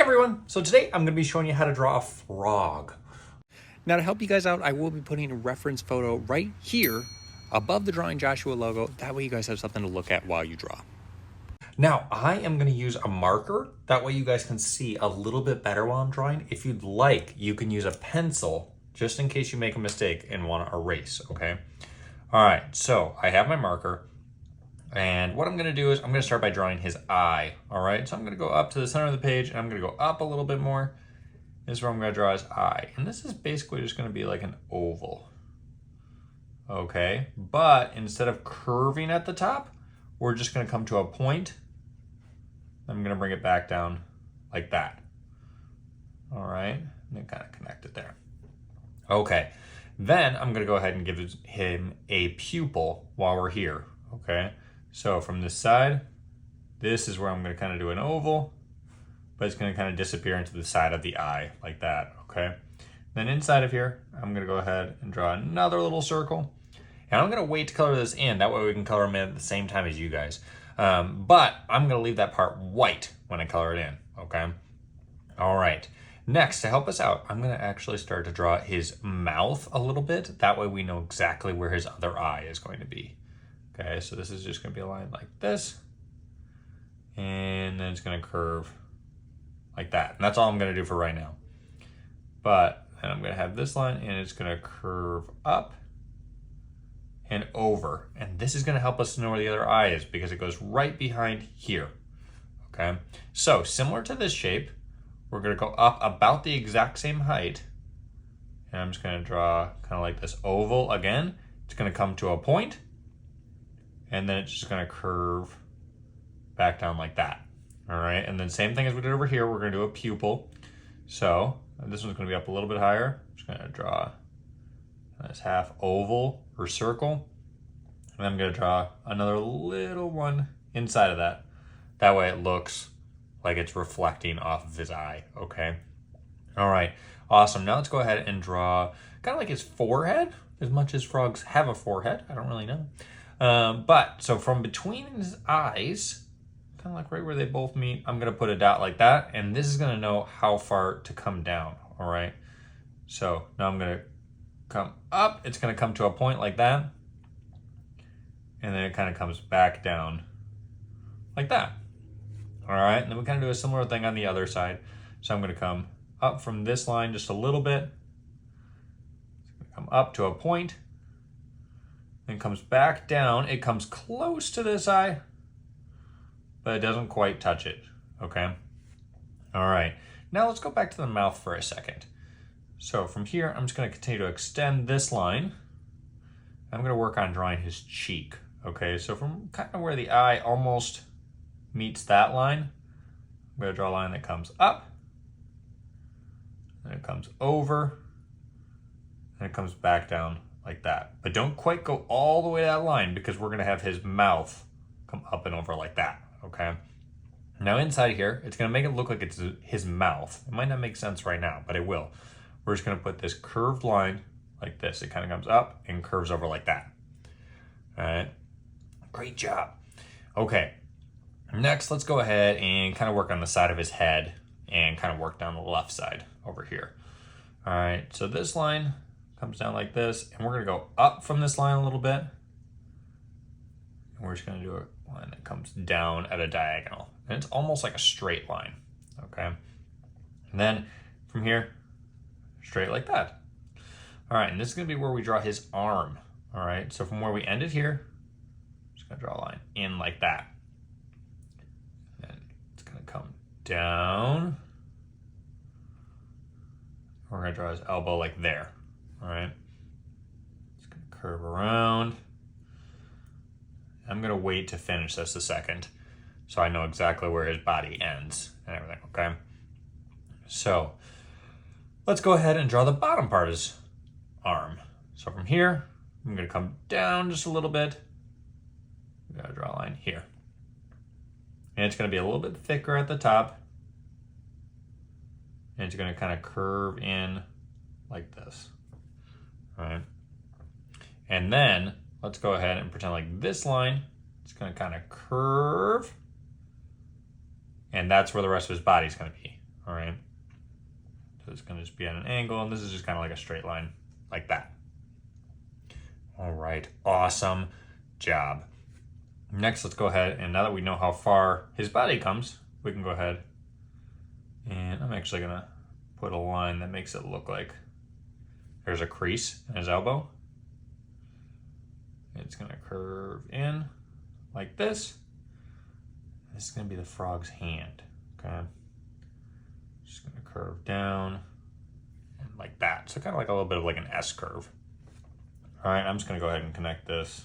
everyone! So today I'm going to be showing you how to draw a frog. Now to help you guys out, I will be putting a reference photo right here above the Drawing Joshua logo. That way you guys have something to look at while you draw. Now I am going to use a marker. That way you guys can see a little bit better while I'm drawing. If you'd like, you can use a pencil just in case you make a mistake and want to erase, okay? All right, so I have my marker. And what I'm going to do is I'm going to start by drawing his eye. All right, so I'm going to go up to the center of the page and I'm going to go up a little bit more. This is where I'm going to draw his eye. And this is basically just going to be like an oval. Okay, but instead of curving at the top, we're just going to come to a point. I'm going to bring it back down like that. All right, and then kind of connect it there. Okay, then I'm going to go ahead and give him a pupil while we're here. Okay. So from this side, this is where I'm going to kind of do an oval, but it's going to kind of disappear into the side of the eye like that, okay? Then inside of here, I'm going to go ahead and draw another little circle. And I'm going to wait to color this in. That way we can color him in at the same time as you guys. But I'm going to leave that part white when I color it in, okay? All right. Next, to help us out, I'm going to actually start to draw his mouth a little bit. That way we know exactly where his other eye is going to be. Okay, so this is just going to be a line like this, and then it's going to curve like that. And that's all I'm going to do for right now. But then I'm going to have this line, and it's going to curve up and over. And this is going to help us know where the other eye is because it goes right behind here. Okay, so similar to this shape, we're going to go up about the exact same height. And I'm just going to draw kind of like this oval again. It's going to come to a point. And then it's just going to curve back down like that. All right, and then same thing as we did over here, we're going to do a pupil. So this one's going to be up a little bit higher. I'm just going to draw this half oval or circle. And I'm going to draw another little one inside of that. That way it looks like it's reflecting off of his eye, okay? All right, awesome. Now let's go ahead and draw kind of like his forehead, as much as frogs have a forehead. I don't really know. But so from between his eyes, kind of like right where they both meet, I'm going to put a dot like that. And this is going to know how far to come down. All right. So now I'm going to come up. It's going to come to a point like that. And then it kind of comes back down like that. All right. And then we kind of do a similar thing on the other side. So I'm going to come up from this line just a little bit. Come up to a point. Then comes back down. It comes close to this eye, but it doesn't quite touch it, okay? All right, now let's go back to the mouth for a second. So from here, I'm just gonna continue to extend this line. I'm gonna work on drawing his cheek, okay? So from kind of where the eye almost meets that line, I'm gonna draw a line that comes up, and it comes over, and it comes back down like that. But don't quite go all the way to that line because we're going to have his mouth come up and over like that, okay? Now inside here, it's going to make it look like it's his mouth. It might not make sense right now, but it will. We're just going to put this curved line like this. It kind of comes up and curves over like that. All right, great job. Okay, next let's go ahead and kind of work on the side of his head and kind of work down the left side over here. All right, so this line comes down like this, and we're going to go up from this line a little bit. And we're just going to do a line that comes down at a diagonal. And it's almost like a straight line, okay? And then from here, straight like that. All right, and this is going to be where we draw his arm, all right? So from where we ended here, I'm just going to draw a line in like that. And it's going to come down. We're going to draw his elbow like there. All right, it's going to curve around. I'm going to wait to finish this a second so I know exactly where his body ends and everything, okay? So let's go ahead and draw the bottom part of his arm. So from here, I'm going to come down just a little bit. We got to draw a line here. And it's going to be a little bit thicker at the top. And it's going to kind of curve in like this. All right. And then let's go ahead and pretend like this line is going to kind of curve. And that's where the rest of his body is going to be. all right? So it's gonna just be at an angle, and this is just kind of like a straight line, like that. All right, awesome job. Next, let's go ahead, and now that we know how far his body comes, we can go ahead, and I'm actually gonna put a line that makes it look like there's a crease in his elbow. It's gonna curve in like this. This is gonna be the frog's hand, okay? Just gonna curve down and like that. So kind of like a little bit of like an S curve. All right, I'm just gonna go ahead and connect this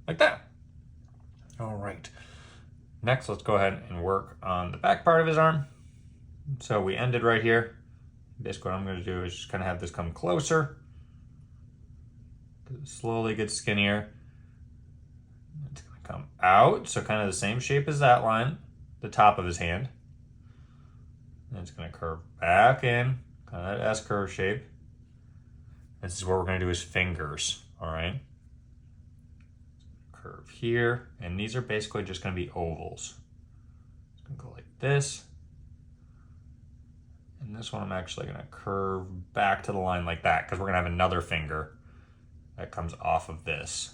like that. All right, next let's go ahead and work on the back part of his arm. So we ended right here. Basically what I'm gonna do is just kind of have this come closer. It slowly gets skinnier. It's gonna come out, so kind of the same shape as that line, the top of his hand. And it's gonna curve back in, kind of that S curve shape. This is where we're gonna do his fingers, all right? Curve here, and these are basically just gonna be ovals. It's gonna go like this. And this one I'm actually gonna curve back to the line like that, because we're gonna have another finger that comes off of this.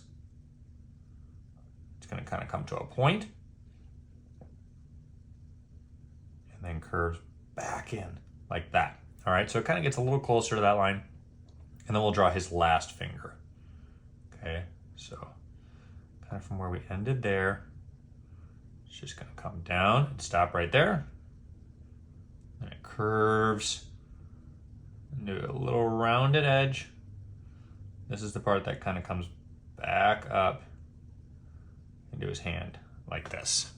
It's gonna kind of come to a point, and then curves back in like that. All right, so it kind of gets a little closer to that line, and then we'll draw his last finger. Okay, so kind of from where we ended there, it's just gonna come down and stop right there. And it curves into a little rounded edge. This is the part that kind of comes back up into his hand like this.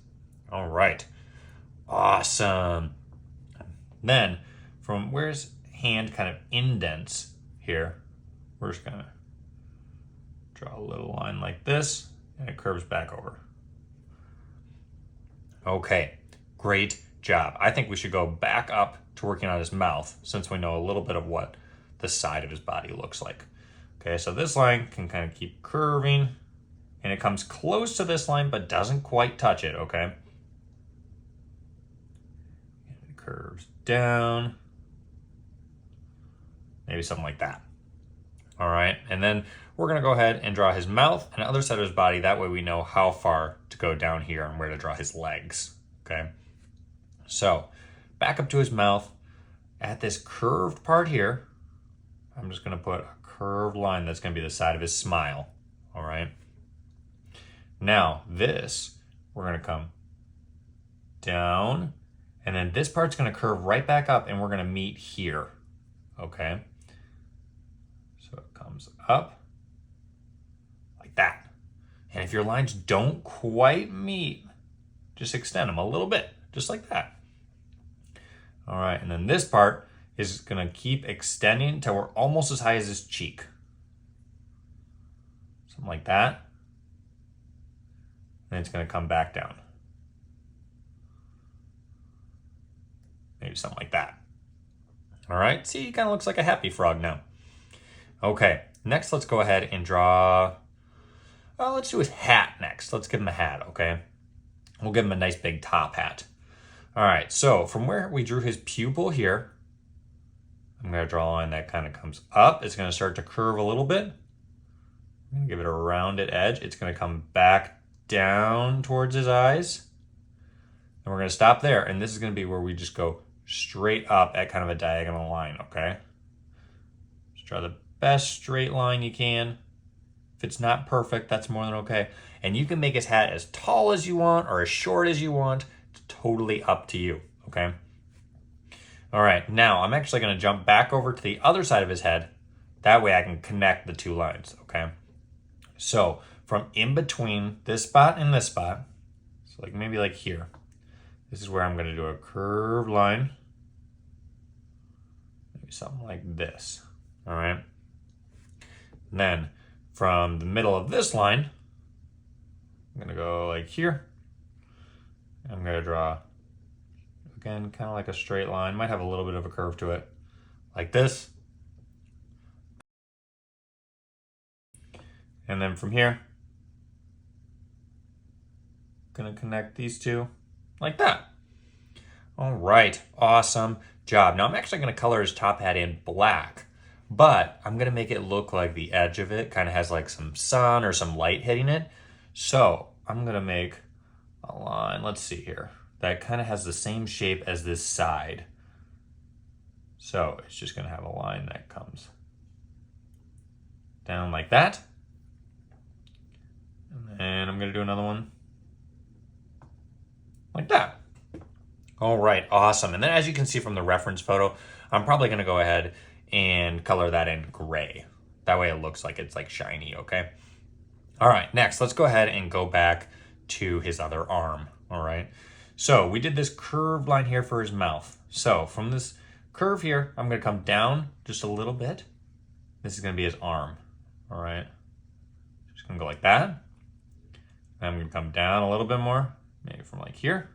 All right, awesome. Then from where his hand kind of indents here, we're just gonna draw a little line like this, and it curves back over. Okay, great job. I think we should go back up to working on his mouth, since we know a little bit of what the side of his body looks like. Okay, so this line can kind of keep curving, and it comes close to this line but doesn't quite touch it, okay? And it curves down, maybe something like that. All right, and then we're gonna go ahead and draw his mouth and the other side of his body. That way we know how far to go down here and where to draw his legs, okay? So back up to his mouth. At this curved part here, I'm just gonna put a curved line that's gonna be the side of his smile, all right? Now this, we're gonna come down, and then this part's gonna curve right back up, and we're gonna meet here, okay? So it comes up like that. And if your lines don't quite meet, just extend them a little bit, just like that. All right, and then this part is gonna keep extending until we're almost as high as his cheek. Something like that. And it's gonna come back down. Maybe something like that. All right, see, he kind of looks like a happy frog now. Okay, next let's go ahead and draw, let's do his hat next. Let's give him a hat, okay? We'll give him a nice big top hat. All right, so from where we drew his pupil here, I'm gonna draw a line that kind of comes up. It's gonna start to curve a little bit. I'm gonna give it a rounded edge. It's gonna come back down towards his eyes. And we're gonna stop there. And this is gonna be where we just go straight up at kind of a diagonal line, okay? Just draw the best straight line you can. If it's not perfect, that's more than okay. And you can make his hat as tall as you want or as short as you want. It's totally up to you, okay? All right, now I'm actually gonna jump back over to the other side of his head. That way I can connect the two lines, okay? So from in between this spot and this spot, so like maybe like here, this is where I'm gonna do a curved line. Maybe something like this, all right? And then from the middle of this line, I'm gonna go like here. I'm gonna draw, again, kind of like a straight line. Might have a little bit of a curve to it, like this. And then from here, gonna connect these two like that. All right, awesome job. Now I'm actually going to color his top hat in black, but I'm going to make it look like the edge of it kind of has like some sun or some light hitting it. So I'm going to make a line, let's see here, that kind of has the same shape as this side. So it's just going to have a line that comes down like that. And then I'm going to do another one like that. All right, awesome. And then as you can see from the reference photo, I'm probably going to go ahead and color that in gray. That way it looks like it's like shiny, okay? All right, next, let's go ahead and go back to his other arm, all right? So we did this curved line here for his mouth. So from this curve here, I'm going to come down just a little bit. This is going to be his arm, all right? Just going to go like that. And I'm going to come down a little bit more, maybe from like here.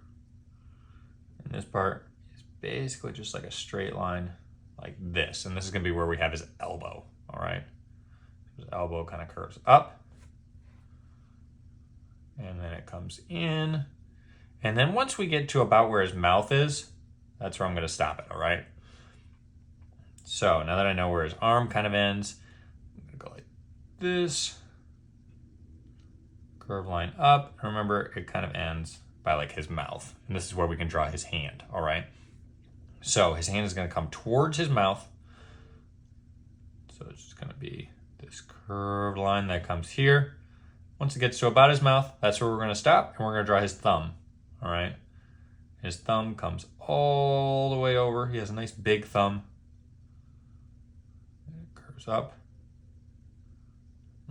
And this part is basically just like a straight line like this. And this is going to be where we have his elbow, all right? His elbow kind of curves up. And then it comes in. And then once we get to about where his mouth is, that's where I'm going to stop it, all right? So now that I know where his arm kind of ends, I'm going to go like this. Curve line up. Remember, it kind of ends by like his mouth. And this is where we can draw his hand, all right? So his hand is going to come towards his mouth. So it's just going to be this curved line that comes here. Once it gets to about his mouth, that's where we're going to stop, and we're going to draw his thumb, all right? His thumb comes all the way over. He has a nice big thumb. It curves up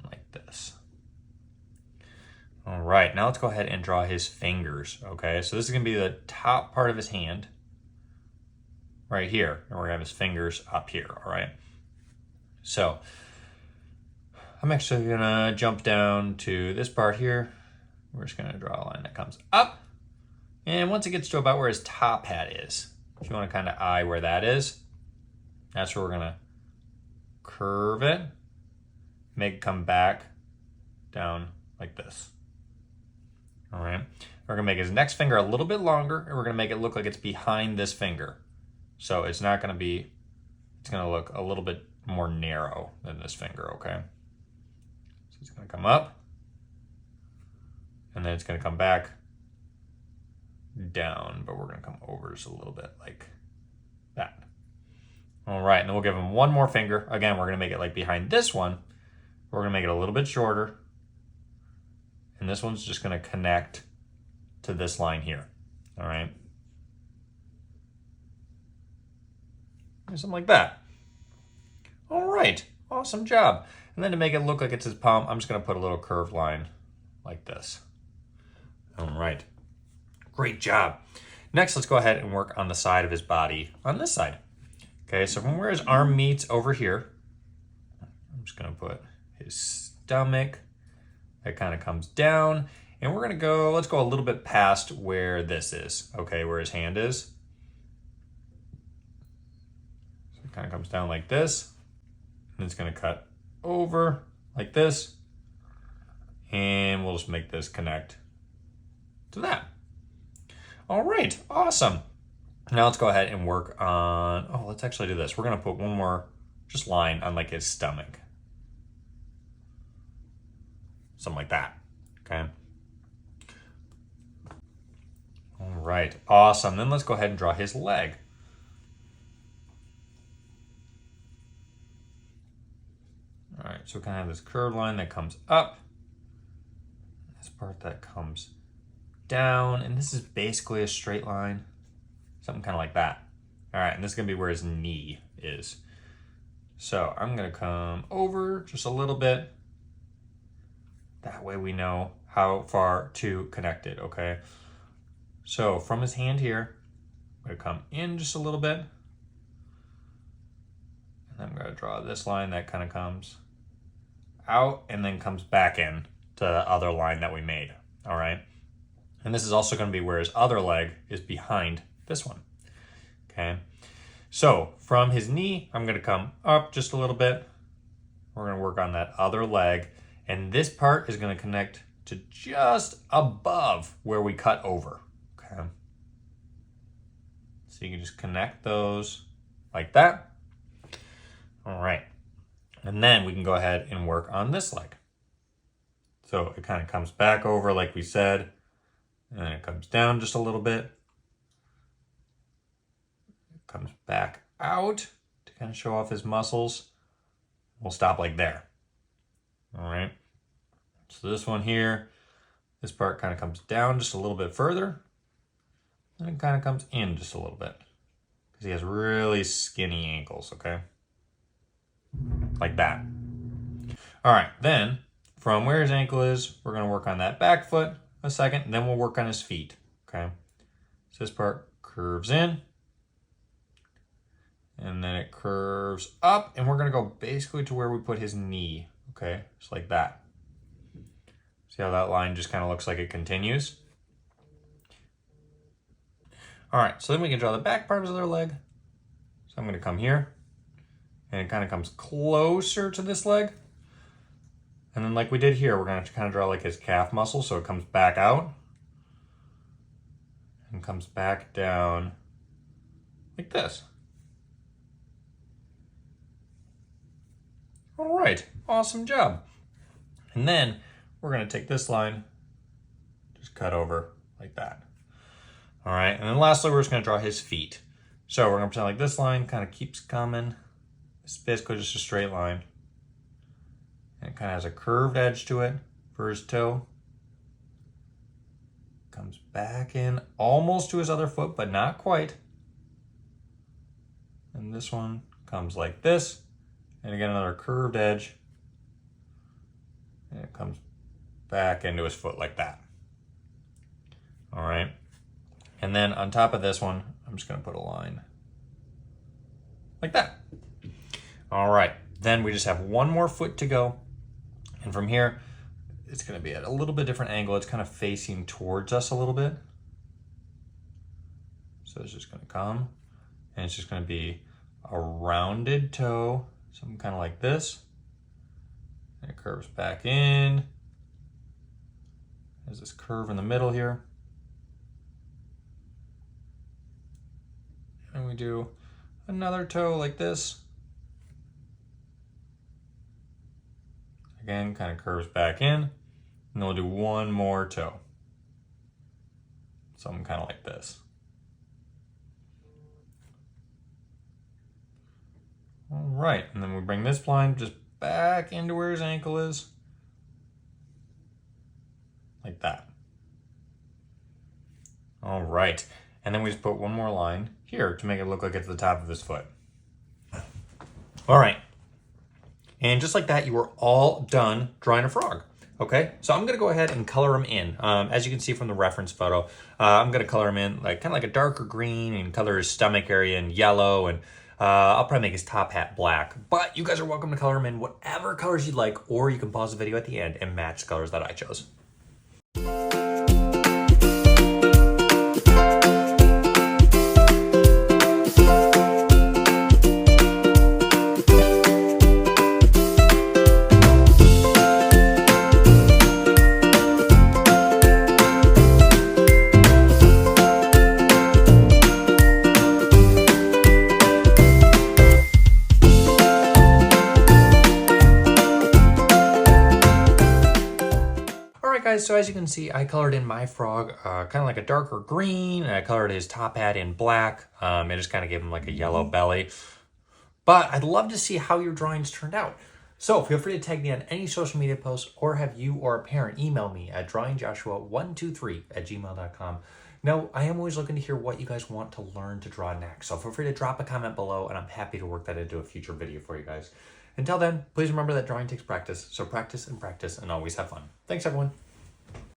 like this. All right, now let's go ahead and draw his fingers, okay? So this is gonna be the top part of his hand right here, and we're gonna have his fingers up here, all right? So I'm actually gonna jump down to this part here. We're just gonna draw a line that comes up, and once it gets to about where his top hat is, if you wanna kind of eye where that is, that's where we're gonna curve it, make it come back down like this. All right, we're gonna make his next finger a little bit longer, and we're gonna make it look like it's behind this finger. So it's not gonna be, it's gonna look a little bit more narrow than this finger, okay? So it's gonna come up, and then it's gonna come back down, but we're gonna come over just a little bit like that. All right, and then we'll give him one more finger. Again, we're gonna make it like behind this one. We're gonna make it a little bit shorter. And this one's just going to connect to this line here, all right? Something like that. All right, awesome job. And then to make it look like it's his palm, I'm just going to put a little curved line like this. All right, great job. Next, let's go ahead and work on the side of his body on this side. Okay, so from where his arm meets over here, I'm just going to put his stomach. It kind of comes down, and we're gonna go, let's go a little bit past where this is, okay, where his hand is. So it kind of comes down like this, and it's gonna cut over like this, and we'll just make this connect to that. All right, awesome. Now let's go ahead and work on, oh, let's actually do this. We're gonna put one more just line on like his stomach. Something like that, okay? All right, awesome. Then let's go ahead and draw his leg. All right, so we kind of have this curved line that comes up, this part that comes down, and this is basically a straight line, something kind of like that. All right, and this is gonna be where his knee is. So I'm gonna come over just a little bit. That way we know how far to connect it, okay? So from his hand here, I'm gonna come in just a little bit. And I'm gonna draw this line that kind of comes out and then comes back in to the other line that we made, all right? And this is also gonna be where his other leg is behind this one, okay? So from his knee, I'm gonna come up just a little bit. We're gonna work on that other leg. And this part is going to connect to just above where we cut over, okay? So you can just connect those like that. All right. And then we can go ahead and work on this leg. So it kind of comes back over like we said, and then it comes down just a little bit. It comes back out to kind of show off his muscles. We'll stop like there. All right. So this one here, this part kind of comes down just a little bit further, and it kind of comes in just a little bit because he has really skinny ankles, okay? Like that. All right, then from where his ankle is, we're gonna work on that back foot a second, and then we'll work on his feet, okay? So this part curves in, and then it curves up, and we're gonna go basically to where we put his knee, okay? Just like that. See how that line just kind of looks like it continues? All right, so then we can draw the back part of their leg. So I'm gonna come here, and it kind of comes closer to this leg. And then like we did here, we're gonna have to kind of draw like his calf muscle, so it comes back out and comes back down like this. All right, awesome job. And then we're gonna take this line, just cut over like that. All right, and then lastly, we're just gonna draw his feet. So we're gonna pretend like this line kind of keeps coming. It's basically just a straight line. And it kind of has a curved edge to it for his toe. Comes back in almost to his other foot, but not quite. And this one comes like this. And again, another curved edge. And it comes back into his foot like that. All right. And then on top of this one, I'm just gonna put a line like that. All right, then we just have one more foot to go. And from here, it's gonna be at a little bit different angle. It's kind of facing towards us a little bit. So it's just gonna come, and it's just gonna be a rounded toe, something kind of like this. And it curves back in. There's this curve in the middle here. And we do another toe like this. Again, kind of curves back in. And then we'll do one more toe. Something kind of like this. All right, and then we bring this line just back into where his ankle is. Like that. All right, and then we just put one more line here to make it look like it's the top of his foot. All right, and just like that, you are all done drawing a frog. Okay, so I'm gonna go ahead and color him in. As you can see from the reference photo, I'm gonna color him in like kind of like a darker green and color his stomach area in yellow, and I'll probably make his top hat black. But you guys are welcome to color him in whatever colors you'd like, or you can pause the video at the end and match the colors that I chose. Guys, so as you can see, I colored in my frog kind of like a darker green, and I colored his top hat in black. It just kind of gave him like a yellow belly. But I'd love to see how your drawings turned out. So feel free to tag me on any social media posts, or have you or a parent email me at drawingjoshua123@gmail.com. Now, I am always looking to hear what you guys want to learn to draw next. So feel free to drop a comment below, and I'm happy to work that into a future video for you guys. Until then, please remember that drawing takes practice. So practice and always have fun. Thanks, everyone.